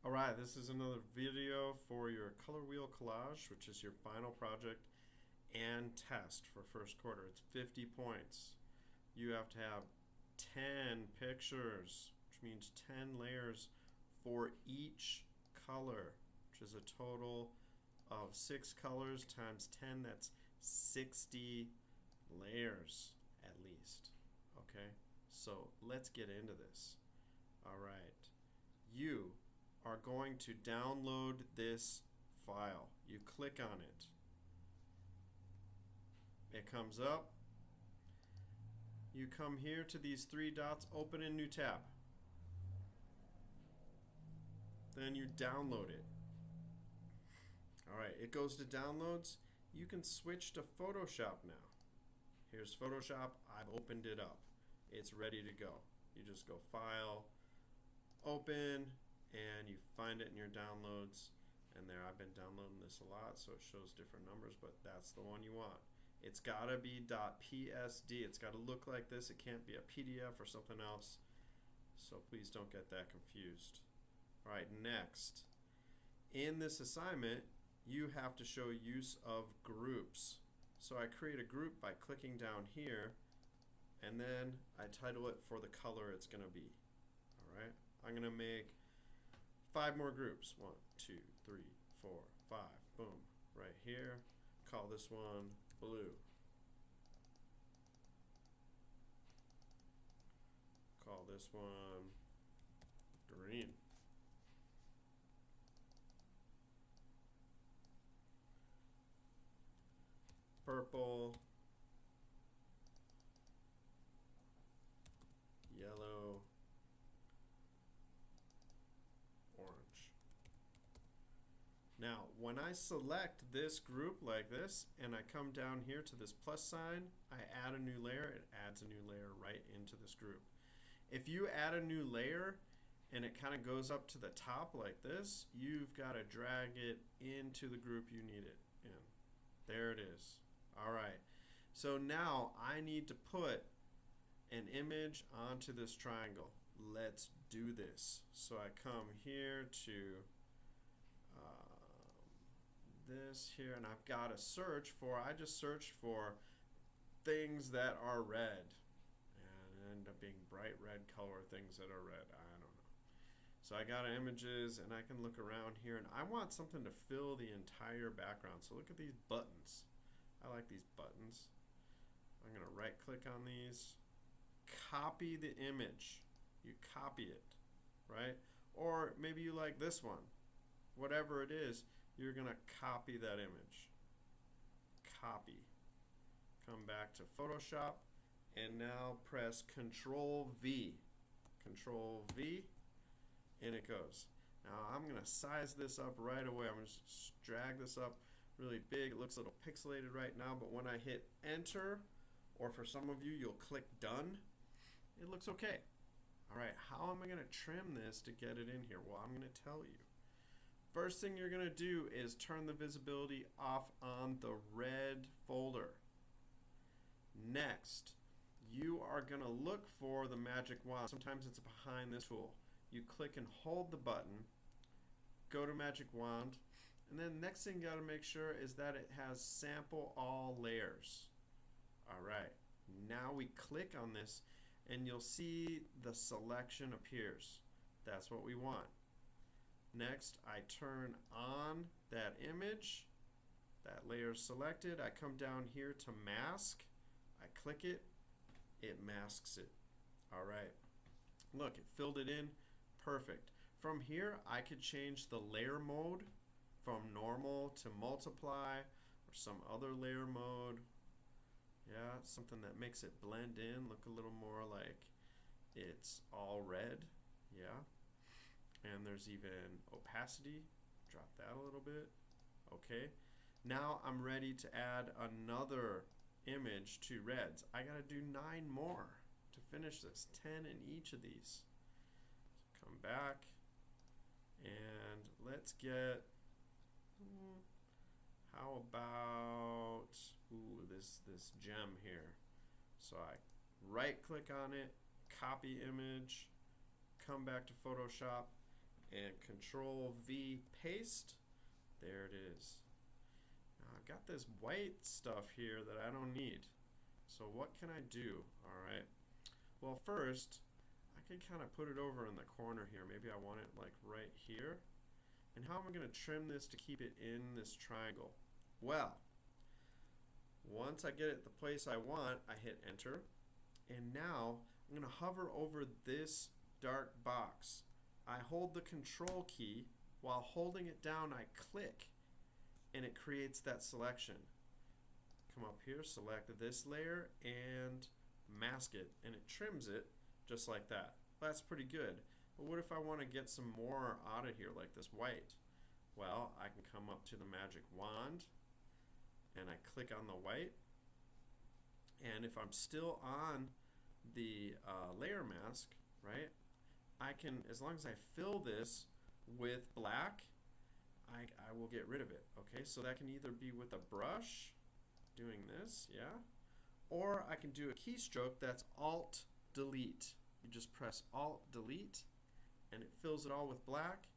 Alright, this is another video for your color wheel collage, which is your final project and test for first quarter. It's 50 points. You have to have 10 pictures, which means 10 layers for each color, which is a total of 6 colors times 10. That's 60 layers at least. Okay, so let's get into this. Alright, you are going to download this file. You click on it. It comes up. You come here to these 3 dots, open a new tab. Then you download it. Alright, it goes to downloads. You can switch to Photoshop now. Here's Photoshop. I've opened it up. It's ready to go. You just go File, Open, and you find it in your downloads. And there, I've been downloading this a lot, so it shows different numbers, but that's the one you want. It's got to be .psd. It's got to look like this. It can't be a PDF or something else. So please don't get that confused. All right, next. In this assignment, you have to show use of groups. So I create a group by clicking down here, and then I title it for the color it's going to be. All right, I'm going to make 5 more groups. 1, 2, 3, 4, 5. Boom. Right here. Call this one blue. Call this one green. Purple. Yellow. Orange. Now, when I select this group like this, and I come down here to this plus sign, I add a new layer. It adds a new layer right into this group. If you add a new layer and it kind of goes up to the top like this, you've got to drag it into the group you need it in. There it is. All right. So now I need to put an image onto this triangle. Let's do this. So I come here to this here, and I've got to search for, I just searched for things that are red, and it ended up being bright red color, things that are red. I don't know. So I got images, and I can look around here, and I want something to fill the entire background. So look at these buttons. I like these buttons. I'm going to right click on these, copy the image. You copy it, right? Or maybe you like this one. Whatever it is, you're going to copy that image. Copy. Come back to Photoshop, and now press Control V. Control V, and it goes. Now I'm going to size this up right away. I'm going to just drag this up really big. It looks a little pixelated right now, but when I hit Enter, or for some of you, you'll click Done, it looks okay. All right, how am I going to trim this to get it in here? Well, I'm going to tell you. First thing you're going to do is turn the visibility off on the red folder. Next, you are going to look for the magic wand. Sometimes it's behind this tool. You click and hold the button, go to magic wand, and then next thing you got to make sure is that it has sample all layers. All right, now we click on this, and you'll see the selection appears. That's what we want. Next, I turn on that image. That layer is selected. I come down here to mask. I click it. It masks it. All right. Look, it filled it in. Perfect. From here, I could change the layer mode from normal to multiply or some other layer mode. Yeah, something that makes it blend in, look a little more like it's all red. Yeah. And there's even opacity. Drop that a little bit. Okay. Now I'm ready to add another image to reds. I got to do 9 more to finish this. 10 in each of these. So come back and let's get, how about this gem here. So I right click on it, copy image, come back to Photoshop, and Control V paste. There it is. Now I've got this white stuff here that I don't need. So what can I do? Alright. Well, first, I can kind of put it over in the corner here. Maybe I want it like right here. And how am I going to trim this to keep it in this triangle? Well, once I get it the place I want, I hit enter. And now I'm going to hover over this dark box. I hold the control key. While holding it down, I click and it creates that selection. Come up here, select this layer and mask it, and it trims it just like that. That's pretty good. But what if I want to get some more out of here, like this white? Well, I can come up to the magic wand and I click on the white, and if I'm still on the layer mask, right, I can, as long as I fill this with black, I will get rid of it. Okay, so that can either be with a brush, doing this, yeah, or I can do a keystroke that's Alt Delete. You just press Alt Delete and it fills it all with black,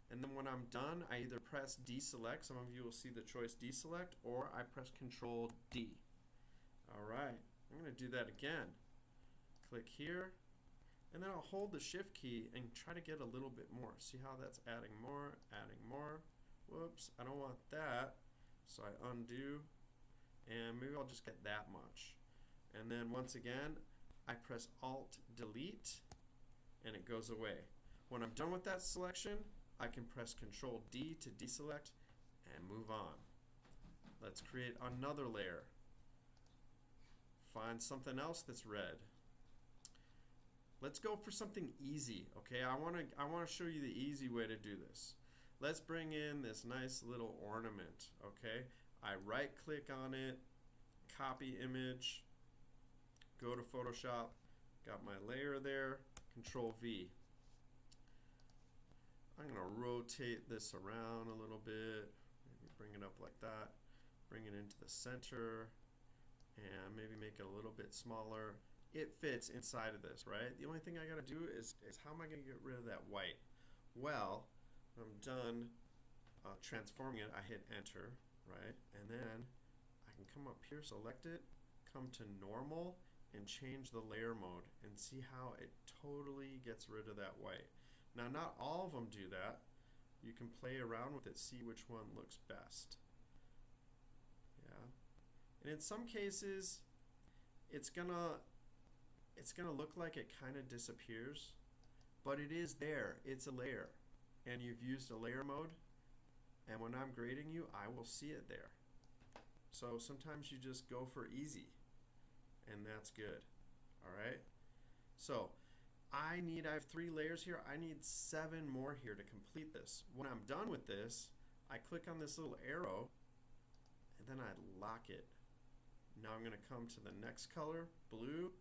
and then when I'm done, I either press deselect, some of you will see the choice deselect, or I press Control D. Alright, I'm going to do that again. Click here, and then I'll hold the shift key and try to get a little bit more. See how that's adding more, adding more. Whoops, I don't want that, so I undo, and maybe I'll just get that much. And then once again, I press Alt Delete and it goes away. When I'm done with that selection, I can press Control D to deselect and move on. Let's create another layer. Find something else that's red. Let's go for something easy, okay? I want to show you the easy way to do this. Let's bring in this nice little ornament, okay? I right click on it, copy image, go to Photoshop, got my layer there, Control V. I'm going to rotate this around a little bit, maybe bring it up like that, bring it into the center, and maybe make it a little bit smaller. It fits inside of this, right? The only thing I got to do is how am I going to get rid of that white? Well, when I'm done transforming it, I hit enter, right? And then I can come up here, select it, come to normal, and change the layer mode and see how it totally gets rid of that white. Now, not all of them do that. You can play around with it, see which one looks best. Yeah. And in some cases, it's gonna look like it kind of disappears, but it is there. It's a layer, and you've used a layer mode, and when I'm grading you, I will see it there. So sometimes you just go for easy, and that's good. Alright, so I have 3 layers here. I need 7 more here to complete this. When I'm done with this, I click on this little arrow and then I lock it. Now I'm going to come to the next color, blue,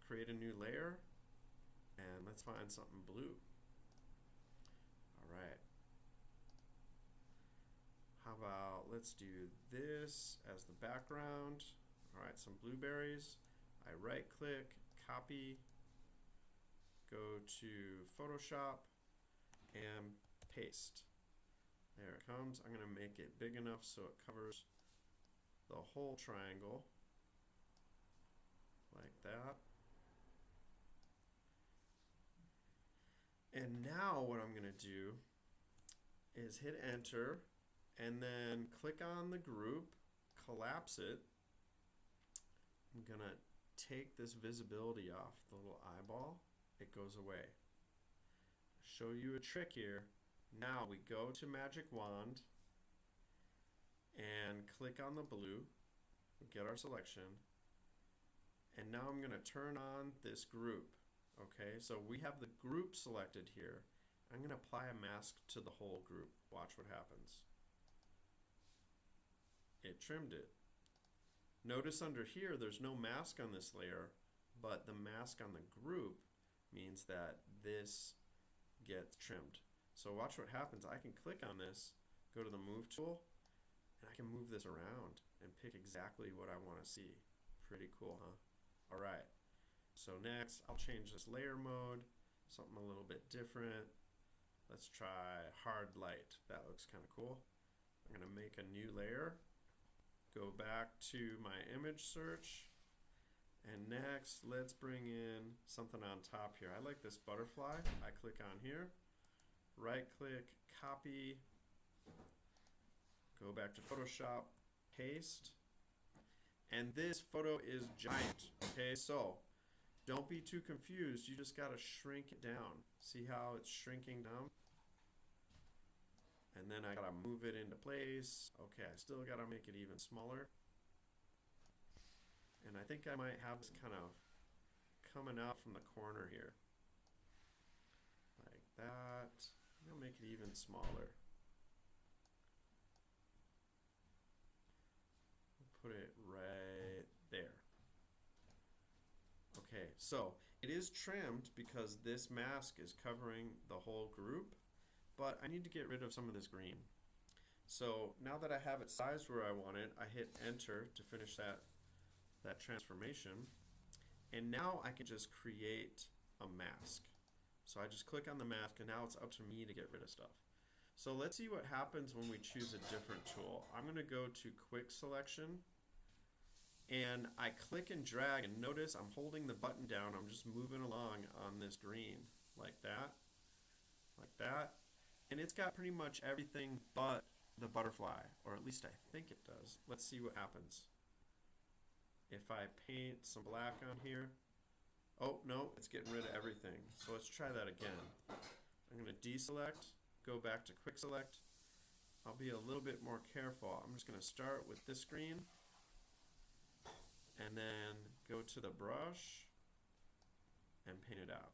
create a new layer, and let's find something blue. Alright, how about let's do this as the background. Alright, some blueberries. I right click, copy, go to Photoshop, and paste. There it comes. I'm going to make it big enough so it covers the whole triangle, like that. And now what I'm going to do is hit enter, and then click on the group, collapse it. I'm going to take this visibility off the little eyeball. It goes away. Show you a trick here. Now we go to Magic Wand and click on the blue. We get our selection. And now I'm going to turn on this group. Okay, so we have the group selected here. I'm going to apply a mask to the whole group. Watch what happens. It trimmed it. Notice under here there's no mask on this layer, but the mask on the group means that this gets trimmed. So watch what happens. I can click on this, go to the move tool, and I can move this around and pick exactly what I want to see. Pretty cool, huh? Alright, so next I'll change this layer mode, something a little bit different. Let's try hard light. That looks kind of cool. I'm going to make a new layer. Go back to my image search. And next, let's bring in something on top here. I like this butterfly. I click on here. Right click, copy. Go back to Photoshop, paste. And this photo is giant. Okay, so don't be too confused. You just got to shrink it down. See how it's shrinking down? And then I got to move it into place. Okay, I still got to make it even smaller. And I think I might have this kind of coming out from the corner here. Like that. I'll make it even smaller. Put it right there. Okay, so it is trimmed because this mask is covering the whole group, but I need to get rid of some of this green. So now that I have it sized where I want it, I hit enter to finish that transformation, and now I can just create a mask. So I just click on the mask, and now it's up to me to get rid of stuff. So let's see what happens when we choose a different tool. I'm going to go to quick selection, and I click and drag, and notice I'm holding the button down. I'm just moving along on this green like that, and it's got pretty much everything but the butterfly, or at least I think it does. Let's see what happens. If I paint some black on here, oh no, it's getting rid of everything. So let's try that again. I'm going to deselect, go back to quick select. I'll be a little bit more careful. I'm just going to start with this green, and then go to the brush and paint it out.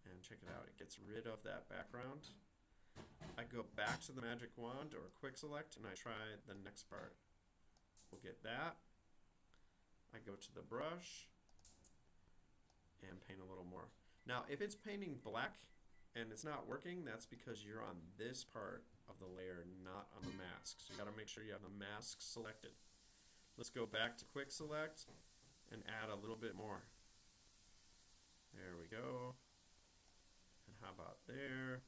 And check it out, it gets rid of that background. I go back to the magic wand or quick select, and I try the next part. We'll get that. I go to the brush and paint a little more. Now, if it's painting black and it's not working, that's because you're on this part of the layer, not on the mask. So you got to make sure you have the mask selected. Let's go back to quick select and add a little bit more. There we go. And how about there?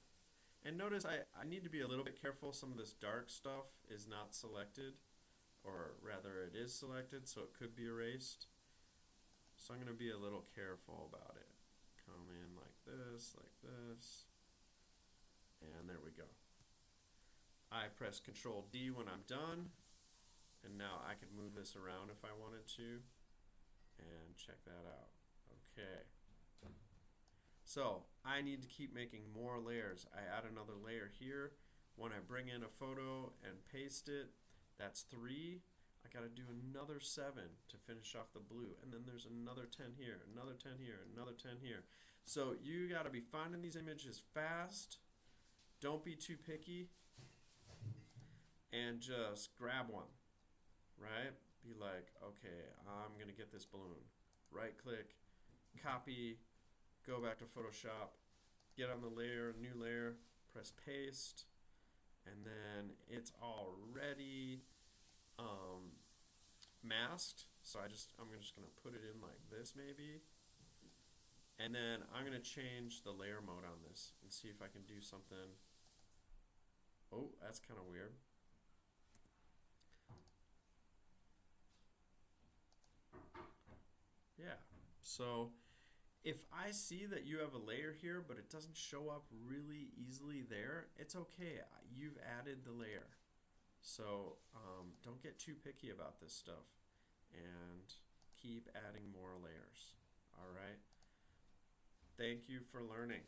And notice I need to be a little bit careful. Some of this dark stuff is not selected, or rather it is selected, so it could be erased. So I'm going to be a little careful about it. Come in like this, and there we go. I press Control D when I'm done, and now I can move this around if I wanted to, and check that out. Okay. So I need to keep making more layers. I add another layer here. When I bring in a photo and paste it, that's 3. I got to do another 7 to finish off the blue, and then there's another 10 here, another 10 here, another 10 here. So you got to be finding these images fast. Don't be too picky, and just grab one, right? Be like, okay, I'm gonna get this balloon. Right click, copy, go back to Photoshop, get on the layer, new layer, press paste, and then it's already masked. So I'm just gonna put it in like this maybe, and then I'm gonna change the layer mode on this and see if I can do something. Oh, that's kind of weird. Yeah, so if I see that you have a layer here but it doesn't show up really easily there, it's okay. You've added the layer. So don't get too picky about this stuff and keep adding more layers. All right. Thank you for learning.